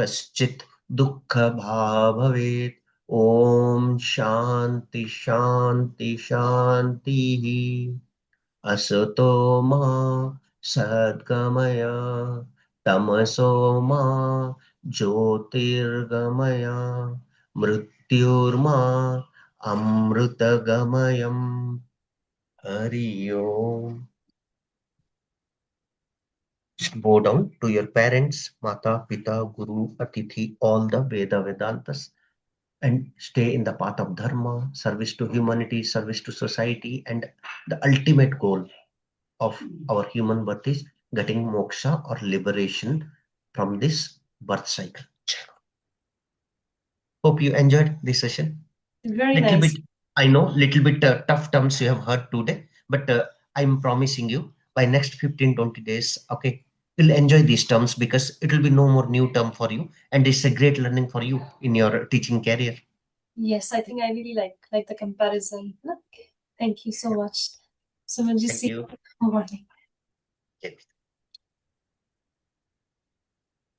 कश्चित् दुःखभाग् भवेत्. ॐ शान्ति शान्ति शान्तिः. असतो मा सद्गमय, Tamasoma Jyotirgamaya Mrityurma Amrutagamayam. Hari Om. Just bow down to your parents, Mata, Pita, Guru, Atithi, all the Veda Vedantas, and stay in the path of Dharma, service to humanity, service to society, and the ultimate goal of our human birth is getting moksha or liberation from this birth cycle. Hope you enjoyed this session. Very Little nice. bit, I know, little bit tough terms you have heard today, but I'm promising you by next 15-20 days, okay, you'll enjoy these terms because it will be no more new term for you, and it's a great learning for you in your teaching career. Yes, I think I really like the comparison. Thank you so much. So much. Thank you. Morning. Okay.